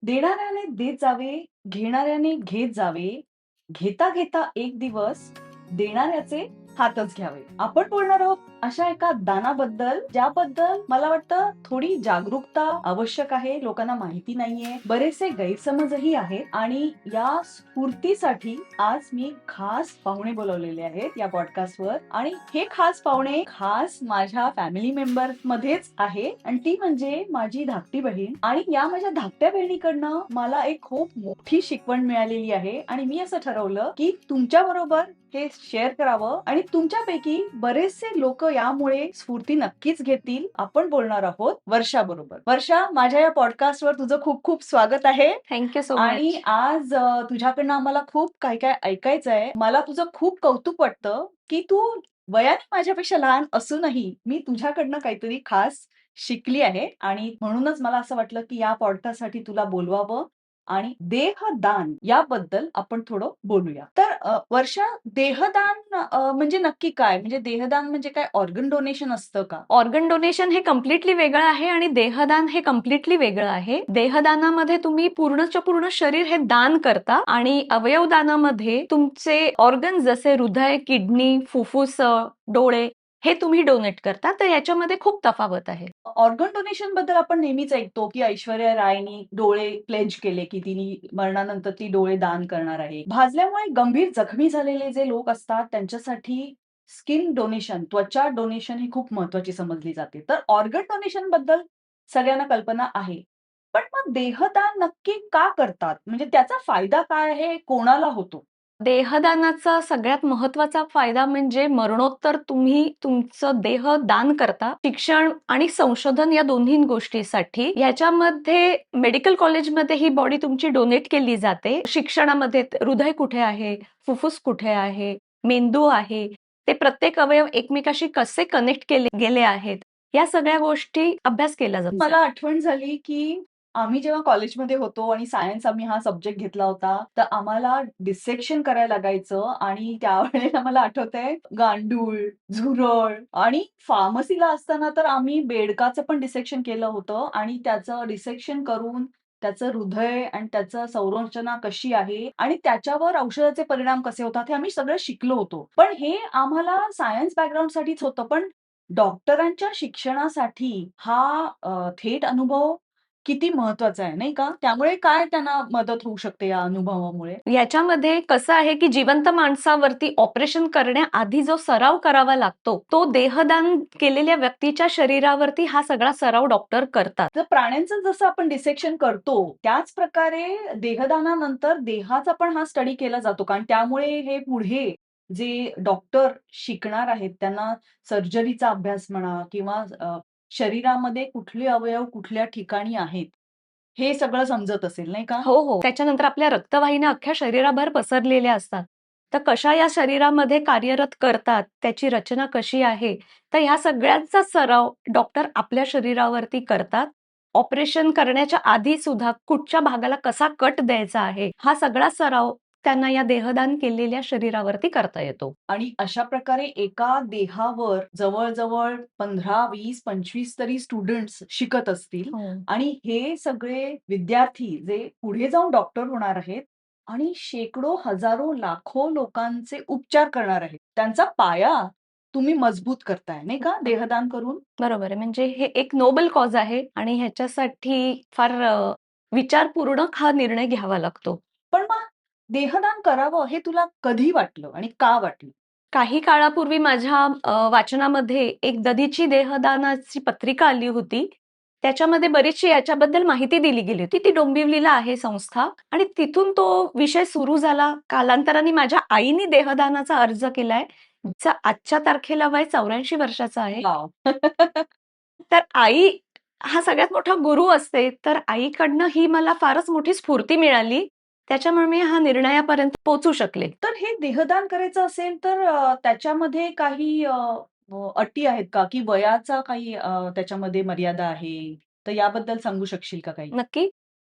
देणाऱ्याने देत जावे, घेणाऱ्याने घेत जावे, घेता घेता एक दिवस देणाऱ्याचे हातच घ्यावे. आपण बोलणार आहोत अशा एका दानाबद्दल, ज्याबद्दल मला वाटतं थोडी जागरूकता आवश्यक आहे. लोकांना माहिती नाहीये. बरेचसे गैरसमजही आहेत आणि या स्फूर्तीसाठी आज मी खास पाहुणे बोलावलेले आहेत या पॉडकास्टवर आणि हे खास पाहुणे खास माझ्या फॅमिली मेंबर मध्येच आहे आणि ती म्हणजे माझी धाकटी बहीण आणि या माझ्या धाकट्या बहिणीकडनं मला एक खूप मोठी शिकवण मिळालेली आहे आणि मी असं ठरवलं की तुमच्या बरोबर हे शेअर करावं आणि तुमच्यापैकी बरेचसे लोक यामुळे स्फूर्ती नक्कीच घेतील. आपण बोलणार आहोत वर्षा बरोबर. वर्षा, माझ्या या पॉडकास्टवर तुझं खूप खूप स्वागत आहे थँक्यू सो आणि मच. आज तुझ्याकडनं आम्हाला खूप काय काय ऐकायचं आहे. मला तुझं खूप कौतुक वाटतं की तू वयाने माझ्यापेक्षा लहान असूनही मी तुझ्याकडनं काहीतरी खास शिकली आहे आणि म्हणूनच मला असं वाटलं की या पॉडकास्टसाठी तुला बोलवावं आणि देहदान याबद्दल आपण थोडं बोलूया. तर वर्षा, देहदान म्हणजे नक्की काय? म्हणजे देहदान म्हणजे काय ऑर्गन डोनेशन असतं का? ऑर्गन डोनेशन हे कम्प्लिटली वेगळं आहे आणि देहदान हे कम्प्लिटली वेगळं आहे. देहदानामध्ये तुम्ही पूर्णच्या पूर्ण शरीर हे दान करता आणि अवयवदानामध्ये तुमचे ऑर्गन जसे हृदय, किडनी, फुफ्फुस, डोळे हे तुम्ही डोनेट करता. तर याच्यामध्ये खूप तफावत आहे. ऑर्गन डोनेशन बद्दल आपण नेहमीच ऐकतो की ऐश्वर्या रायनी डोळे प्लेज केले की तिने मरणानंतर ती डोळे दान करणार आहे. भाजल्यामुळे गंभीर जखमी झालेले जे लोक असतात त्यांच्यासाठी स्किन डोनेशन, त्वचा डोनेशन ही खूप महत्वाची समजली जाते. तर ऑर्गन डोनेशन बद्दल सगळ्यांना कल्पना आहे. पण मग देहदान नक्की का करतात? म्हणजे त्याचा फायदा काय आहे? कोणाला होतो? देहदानाचा सगळ्यात महत्वाचा फायदा म्हणजे मरणोत्तर तुम्ही तुमचं देह दान करता. शिक्षण आणि संशोधन या दोन्ही गोष्टीसाठी. याच्यामध्ये मेडिकल कॉलेजमध्ये ही बॉडी तुमची डोनेट केली जाते. शिक्षणामध्ये हृदय कुठे आहे, फुफ्फुस कुठे आहे, मेंदू आहे, ते प्रत्येक अवयव एकमेकाशी कसे कनेक्ट केले गेले आहेत, या सगळ्या गोष्टी अभ्यास केला जातो. मला आठवण झाली की आम्ही जेव्हा कॉलेजमध्ये होतो आणि सायन्स आम्ही हा सब्जेक्ट घेतला होता, तर आम्हाला डिसेक्शन करायला लागायचं आणि त्यावेळेला मला आठवतंय गांडूळ, झुरळ आणि फार्मसीला असताना तर आम्ही बेडकाचं पण डिसेक्शन केलं होतं आणि त्याचं डिसेक्शन करून त्याचं हृदय आणि त्याचं संरचना कशी आहे आणि त्याच्यावर औषधाचे परिणाम कसे होतात हे आम्ही सगळं शिकलो होतो. पण हे आम्हाला सायन्स बॅकग्राऊंडसाठीच होतं. पण डॉक्टरांच्या शिक्षणासाठी हा थेट अनुभव किती महत्वाचा आहे, नाही का? त्यामुळे काय त्यांना मदत होऊ शकते या अनुभवामुळे? याच्यामध्ये कसं आहे की जिवंत माणसावरती ऑपरेशन करण्याआधी जो सराव करावा लागतो, तो देहदान केलेल्या व्यक्तीच्या शरीरावरती हा सगळा सराव डॉक्टर करतात. तर प्राण्यांचं जसं आपण डिसेक्शन करतो, त्याच प्रकारे देहदानानंतर देहाचा पण हा स्टडी केला जातो. कारण त्यामुळे हे पुढे जे डॉक्टर शिकणार आहेत, त्यांना सर्जरीचा अभ्यास म्हणा किंवा शरीरामध्ये कुठले अवयव कुठल्या ठिकाणी आहेत, हे सगळं समजत असेल, नाही का? हो हो. त्याच्यानंतर आपल्या रक्तवाहिन्या अख्ख्या शरीराभर पसरलेल्या असतात. तर कशा या शरीरामध्ये कार्यरत करतात, त्याची रचना कशी आहे, तर ह्या सगळ्यांचा सराव डॉक्टर आपल्या शरीरावरती करतात. ऑपरेशन करण्याच्या आधी सुद्धा कुठच्या भागाला कसा कट द्यायचा आहे, हा सगळा सराव त्यांना या देहदान केलेल्या शरीरावरती करता येतो. आणि अशा प्रकारे एका देहावर जवळ-जवळ 15, 20, 25 तरी स्टुडंट्स शिकत असतील हो. आणि हे सगळे विद्यार्थी जे पुढे जाऊन डॉक्टर होणार आहेत आणि शेकडो, हजारो, लाखो लोकांचे उपचार करणार आहेत. त्यांचा पाया तुम्ही मजबूत करताय, नाही का, देहदान करून? बरोबर आहे. म्हणजे हे एक नोबल कॉज आहे आणि ह्याच्यासाठी फार विचारपूर्वक हा निर्णय घ्यावा लागतो. पण मग देहदान करावं हे तुला कधी वाटलं आणि का वाटलं? काही काळापूर्वी माझ्या वाचनामध्ये एक दधीची देहदानाची पत्रिका आली होती. त्याच्यामध्ये बरीचशी याच्याबद्दल माहिती दिली गेली होती. ती डोंबिवलीला आहे संस्था आणि तिथून तो विषय सुरू झाला. कालांतराने माझ्या आईने देहदानाचा अर्ज केलाय. तिचं आजच्या तारखेला वय 84 वर्षाचं आहे. वॉव! तर आई हा सगळ्यात मोठा गुरु असते. तर आईकडनं ही मला फारच मोठी स्फूर्ती मिळाली. त्याच्यामुळे मी हा निर्णयापर्यंत पोहोचू शकले. तर हे देहदान करायचं असेल तर त्याच्यामध्ये काही अटी आहेत का? की वयाचा काही त्याच्यामध्ये मर्यादा आहे? तर याबद्दल सांगू शकशील का काही? नक्की.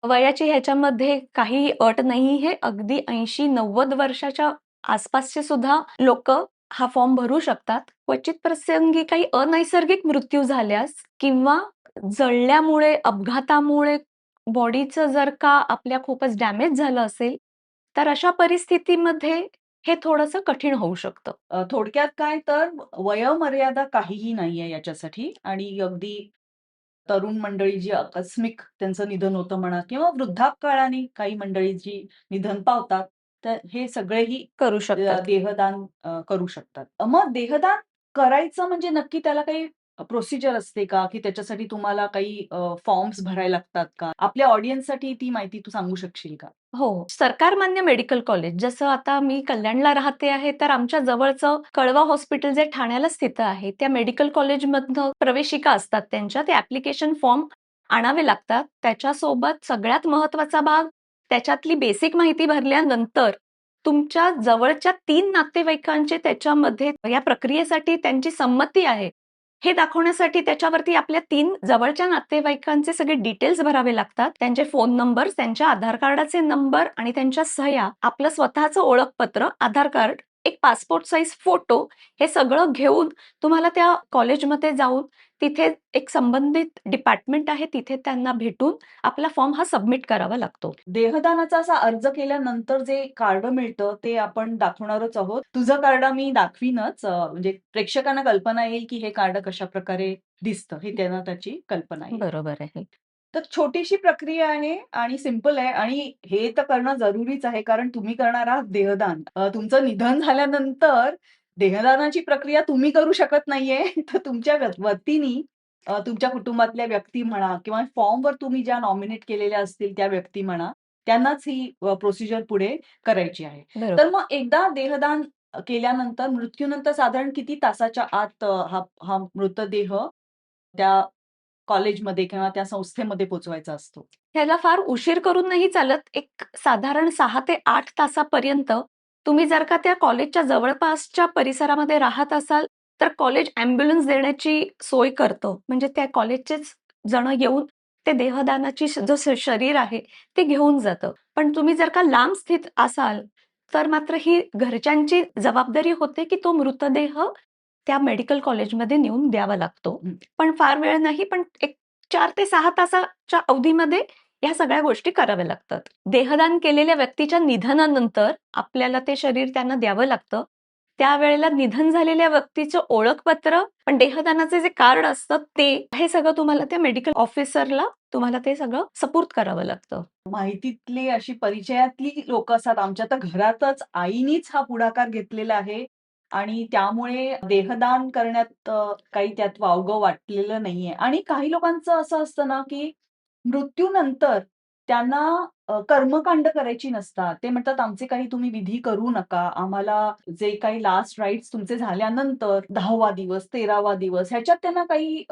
वयाची ह्याच्यामध्ये काही अट नाही. हे अगदी 80-90 वर्षाच्या आसपासचे सुद्धा लोकं हा फॉर्म भरू शकतात. क्वचित प्रसंगी काही अनैसर्गिक मृत्यू झाल्यास किंवा जळल्यामुळे, अपघातामुळे बॉडीचं जर का आपल्या खूपच डॅमेज झालं असेल, तर अशा परिस्थितीमध्ये हे थोडंसं कठीण होऊ शकतं. थोडक्यात काय तर वयोमर्यादा काहीही नाहीये याच्यासाठी आणि अगदी तरुण मंडळी जी आकस्मिक त्यांचं निधन होतं म्हणा किंवा वृद्धापकाळाने काही मंडळी जी निधन पावतात, तर हे सगळेही करू शकतात. देहदान करू शकतात. मग देहदान करायचं म्हणजे नक्की त्याला काही प्रोसिजर असते का? की त्याच्यासाठी तुम्हाला काही फॉर्म्स भरायला लागतात का? आपल्या ऑडियन्ससाठी ती माहिती तू सांगू शकशील का? हो. सरकारमान्य मेडिकल कॉलेज जसं आता मी कल्याणला राहते आहे, तर आमच्या जवळचं कळवा हॉस्पिटल जे ठाण्याला स्थित आहे, त्या मेडिकल कॉलेजमधनं प्रवेशिका असतात त्यांच्या. ते ॲप्लिकेशन फॉर्म आणावे लागतात. त्याच्यासोबत सगळ्यात महत्त्वाचा भाग, त्याच्यातली बेसिक माहिती भरल्यानंतर तुमच्या जवळच्या 3 नातेवाईकांची त्याच्यामध्ये या प्रक्रियेसाठी त्यांची संमती आहे, हे दाखवण्यासाठी त्याच्यावरती आपल्या 3 जवळच्या नातेवाईकांचे सगळे डिटेल्स भरावे लागतात. त्यांचे फोन नंबर, त्यांच्या आधार कार्डाचे नंबर आणि त्यांच्या सह्या, आपलं स्वतःचं ओळखपत्र, आधार कार्ड, एक पासपोर्ट साइज फोटो हे सगळं घेऊन तुम्हाला त्या कॉलेजमध्ये जाऊन तिथे एक संबंधित डिपार्टमेंट आहे, तिथे त्यांना भेटून आपला फॉर्म हा सबमिट करावा लागतो. देहदानाचा असा अर्ज केल्यानंतर जे कार्ड मिळतं ते आपण दाखवणारच आहोत. तुझं कार्ड मी दाखवीनच. म्हणजे प्रेक्षकांना कल्पना येईल की हे कार्ड कशाप्रकारे दिसतं, हे त्यांना त्याची कल्पना येईल. बरोबर आहे. तर छोटीशी प्रक्रिया आहे आणि सिंपल आहे आणि हे तर करणं जरुरीच आहे कारण तुम्ही करणार आहात देहदान. तुमचं निधन झाल्यानंतर देहदानाची प्रक्रिया तुम्ही करू शकत नाहीये. तर तुमच्या वतीनी तुमच्या कुटुंबातल्या व्यक्ती म्हणा किंवा फॉर्मवर तुम्ही ज्या नॉमिनेट केलेल्या असतील त्या व्यक्ती म्हणा, त्यांनाच ही प्रोसिजर पुढे करायची आहे. बरोबर. तर मग एकदा देहदान केल्यानंतर मृत्यूनंतर साधारण किती तासाच्या आत हा हा मृतदेह त्या कॉलेजमध्ये किंवा त्या संस्थेमध्ये पोहोचवायचा असतो? ह्याला फार उशीर करून नाही चालत. एक साधारण 6 ते 8 तासापर्यंत तुम्ही जर का त्या कॉलेजच्या जवळपासच्या परिसरामध्ये राहत असाल, तर कॉलेज ॲम्ब्युलन्स देण्याची सोय करतं. म्हणजे त्या कॉलेजचेच जण येऊन ते देहदानाची जो शरीर आहे, ते घेऊन जातं. पण तुम्ही जर का लांब स्थित असाल, तर मात्र ही घरच्यांची जबाबदारी होते, की तो मृतदेह त्या मेडिकल कॉलेजमध्ये नेऊन द्यावा लागतो. हं. पण फार वेळ नाही, पण एक 4 ते 6 तासाच्या अवधीमध्ये ह्या सगळ्या गोष्टी कराव्या लागतात. देहदान केलेल्या व्यक्तीच्या निधनानंतर आपल्याला ते शरीर त्यांना द्यावं लागतं. त्यावेळेला निधन झालेल्या व्यक्तीचं ओळखपत्र, पण देहदानाचे जे कार्ड असतं ते, हे सगळं तुम्हाला त्या मेडिकल ऑफिसरला तुम्हाला ते सगळं सुपूर्द करावं लागतं. माहितीतली अशी परिचयातली लोकं असतात. आमच्या तर घरातच आईनीच हा पुढाकार घेतलेला आहे आणि त्यामुळे देहदान करण्यात काही त्यात वावगं वाटलेलं नाहीये. आणि काही लोकांचं असं असतं ना, की मृत्यूनंतर त्यांना कर्मकांड करायची नसतात. ते म्हणतात, "आमचे काही तुम्ही विधी करू नका. आम्हाला जे काही लास्ट राईट्स तुमचे झाल्यानंतर 10वा दिवस, 13वा दिवस ह्याच्यात त्यांना काही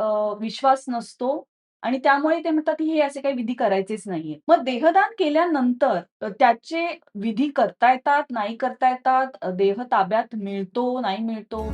विश्वास नसतो आणि त्यामुळे ते म्हणतात, की हे असे काही विधी करायचेच नाहीये." मग देहदान केल्यानंतर त्याचे विधी करता येतात, नाही करता येतात, देह ताब्यात मिळतो, नाही मिळतो?